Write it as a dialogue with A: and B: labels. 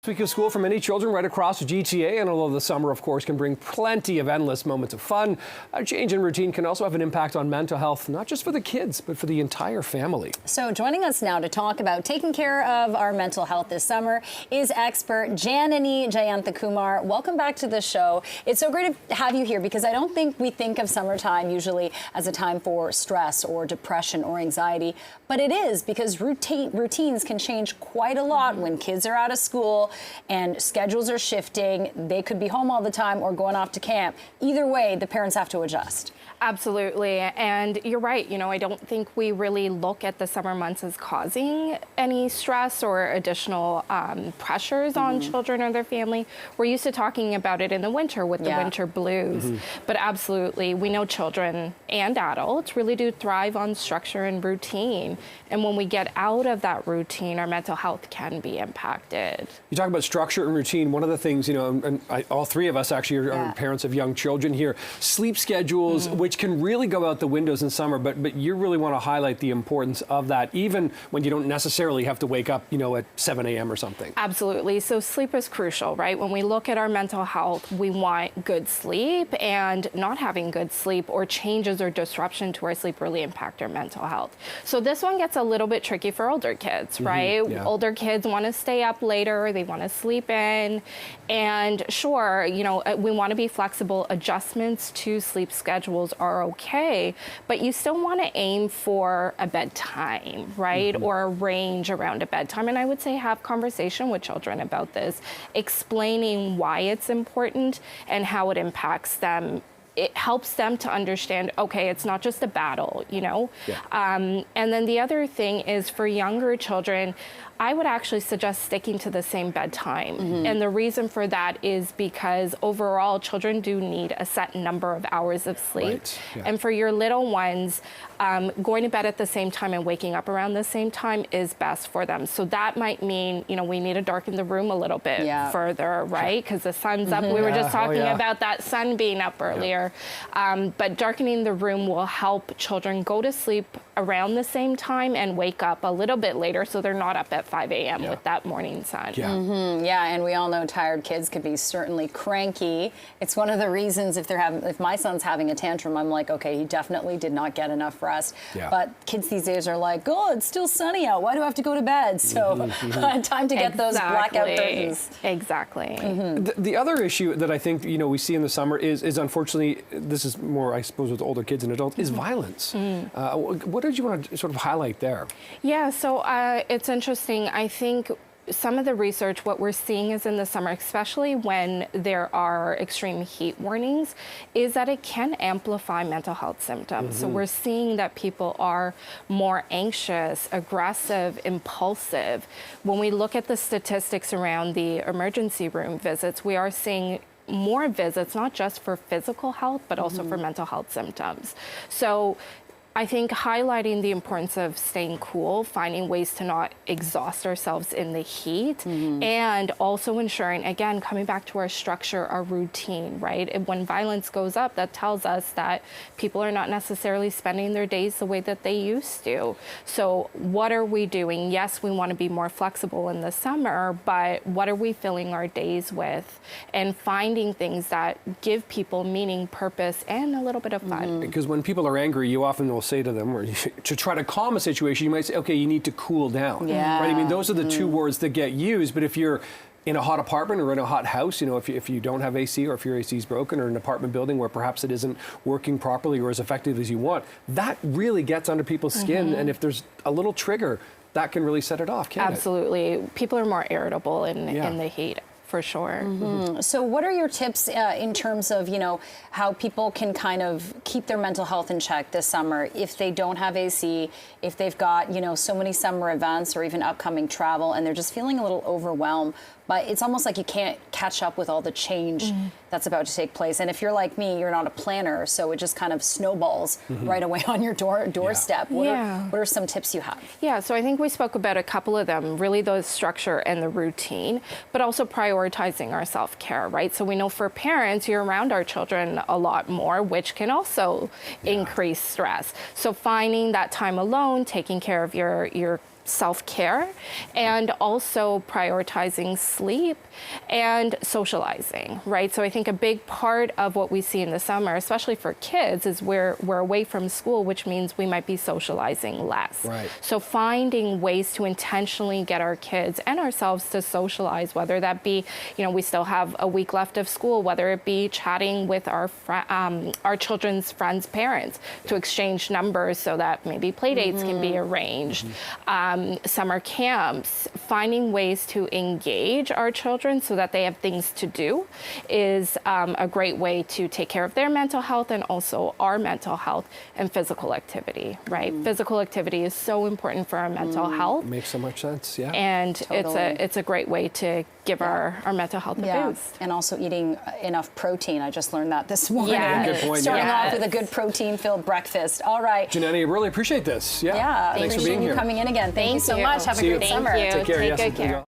A: week of school for many children right across the GTA, and although the summer, of course, can bring plenty of endless moments of fun, a change in routine can also have an impact on mental health, not just for the kids, but for the entire family.
B: So joining us now to talk about taking care of our mental health this summer is expert Janani Jayanthakumar. Welcome back to the show. It's so great to have you here because I don't think we think of summertime usually as a time for stress or depression or anxiety, but it is because routines can change quite a lot when kids are out of school and schedules are shifting. They could be home all the time or going off to camp. Either way, the parents have to adjust.
C: Absolutely. And you're right. You know, I don't think we really look at the summer months as causing any stress or additional pressures on children or their family. We're used to talking about it in the winter with the winter blues. But absolutely, we know children and adults really do thrive on structure and routine. And when we get out of that routine, our mental health can be impacted.
A: You talk about structure and routine. One of the things, you know, and all three of us actually are parents of young children here, sleep schedules, which can really go out the windows in summer, but you really want to highlight the importance of that, even when you don't necessarily have to wake up, you know, at 7 a.m. or something.
C: Absolutely. So sleep is crucial, right? When we look at our mental health, we want good sleep, and not having good sleep or changes or disruption to our sleep really impact our mental health. So this one gets a little bit tricky for older kids, right? Older kids want to stay up later, they want to sleep in, and sure, you know, we want to be flexible. Adjustments to sleep schedules are okay, but you still want to aim for a bedtime, right? Or a range around a bedtime. And I would say have conversation with children about this, explaining why it's important and how it impacts them. It helps them to understand, okay, it's not just a battle, you know? And then the other thing is for younger children, I would actually suggest sticking to the same bedtime. And the reason for that is because overall children do need a set number of hours of sleep. And for your little ones, going to bed at the same time and waking up around the same time is best for them. So that might mean, you know, we need to darken the room a little bit further, right? Because the sun's up. We were just talking about that sun being up earlier. But darkening the room will help children go to sleep around the same time and wake up a little bit later so they're not up at 5 a.m. with that morning sun.
B: Yeah, and we all know tired kids could be certainly cranky. It's one of the reasons if my son's having a tantrum, I'm like, okay, he definitely did not get enough rest. But kids these days are like, oh, it's still sunny out. Why do I have to go to bed? So time to get those blackout curtains.
C: Exactly.
A: The other issue that I think, you know, we see in the summer is unfortunately, this is more, I suppose, with older kids and adults, is violence. What did you want to sort of highlight there?
C: Yeah, so it's interesting. I think some of the research, what we're seeing is in the summer, especially when there are extreme heat warnings, is that it can amplify mental health symptoms. So we're seeing that people are more anxious, aggressive, impulsive. When we look at the statistics around the emergency room visits, we are seeing more visits, not just for physical health, but also for mental health symptoms. So I think highlighting the importance of staying cool, finding ways to not exhaust ourselves in the heat, and also ensuring, again, coming back to our structure, our routine, right? When violence goes up, that tells us that people are not necessarily spending their days the way that they used to. So what are we doing? Yes, we want to be more flexible in the summer, but what are we filling our days with? And finding things that give people meaning, purpose, and a little bit of fun.
A: Because when people are angry, you often will say to them, or to try to calm a situation, you might say, okay, you need to cool down. Right? I mean, those are the two words that get used. But if you're in a hot apartment or in a hot house, you know, if you don't have AC or if your AC is broken, or an apartment building where perhaps it isn't working properly or as effective as you want, that really gets under people's skin. And if there's a little trigger, that can really set it off, can't it?
C: Absolutely. People are more irritable in the heat. For sure.
B: So what are your tips in terms of, you know, how people can kind of keep their mental health in check this summer if they don't have AC, if they've got, you know, so many summer events or even upcoming travel and they're just feeling a little overwhelmed? But it's almost like you can't catch up with all the change that's about to take place. And if you're like me, you're not a planner, so it just kind of snowballs right away on your doorstep. What are some tips you have?
C: Yeah, so I think we spoke about a couple of them, really the structure and the routine, but also prioritizing our self-care, right? So we know for parents, you're around our children a lot more, which can also increase stress. So finding that time alone, taking care of your self-care, and also prioritizing sleep and socializing, right? So I think a big part of what we see in the summer, especially for kids, is we're away from school, which means we might be socializing less.
A: Right.
C: So finding ways to intentionally get our kids and ourselves to socialize, whether that be, we still have a week left of school, whether it be chatting with our children's friends' parents to exchange numbers so that maybe play dates can be arranged. Summer camps, finding ways to engage our children so that they have things to do is a great way to take care of their mental health and also our mental health, and physical activity, right? Physical activity is so important for our mental health.
A: Makes so much sense, yeah.
C: And
B: Totally.
C: it's a great way to give our mental health a boost.
B: And also eating enough protein. I just learned that this morning.
C: Yeah.
A: Good point,
B: Starting
C: yeah.
B: off with a good protein-filled breakfast. All right.
A: Janani, I really appreciate this.
B: Yeah,
A: Thanks for
B: appreciate
A: being
B: you
A: here.
B: coming in again. Thank you so much. Have a
A: See you.
B: great summer.
C: Thank you.
A: Take care.
C: Take
A: Yes.
C: good care.